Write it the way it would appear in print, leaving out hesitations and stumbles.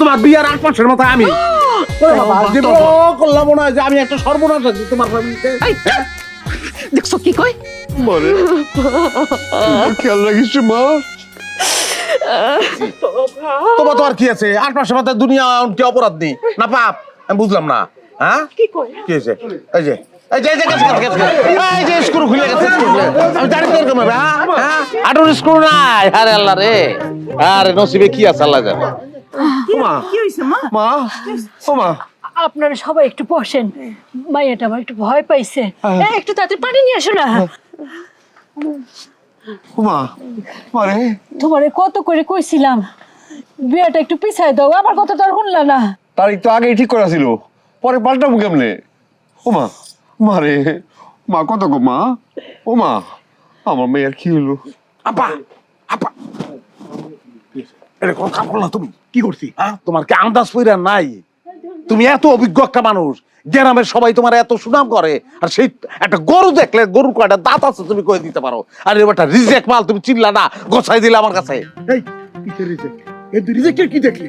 তোমার বিয়ার 8 মাসের মাথায় আমি করলাম না যে আমি একটা সর্বনাশ আছি তোমার ফ্যামিলিতে। দেখছো কি কয়? মারে খেয়াল রাখিস রে মা। তোমার তো আর কি আছে 8 মাসের মাথায় দুনিয়া কি অপরাধ নেই না পাপ? আমি বুঝলাম না। হ্যাঁ কি হয়েছে? এই যে এই যে স্ক্রু খুলে গেছে, স্ক্রু খুলে। আমি জানি তো এরকম হবে। হ্যাঁ আটুর স্ক্রু নাই। আরে আল্লাহ রে, আরে নসিবে কি আছে আল্লাহ জানে। মা মা ও মা আপনারা সবাই একটু বসেন, মাইয়াটা আমার একটু ভয় পাইছে। একটু তাড়াতাড়ি পানি নিয়ে আসো না। ও মা মারে তোমারে কত করে কইছিলাম বিয়েটা একটু পিছাই দাও, আমার কথা তো আর শুনলা না। তারিখ তো আগেই ঠিক করা ছিল, পরে পাল্টাবো কেমনে? ও মা মারে মা কত গো মা। ও মা আমার মেয়ের কি হলো? আপা আপা এটা কোন কাম করলা তুমি? কি করছি? হ্যাঁ তোমার কি আন্দাজ পইরা নাই? তুমি এত অভিজ্ঞ একটা মানুষ, গ্রামের সবাই তোমার এত সুনাম করে, আর সেই একটা গরু দেখলে গরুর কয়টা দাঁত আছে তুমি কয়ে দিতে পারো, আর এবারটা রিজেক্ট মাল তুমি চিনলা না, গোছাই দিলে আমার কাছে। এই কিসের রিজেক্ট? এই তুই রিজেক্টের কি দেখলি?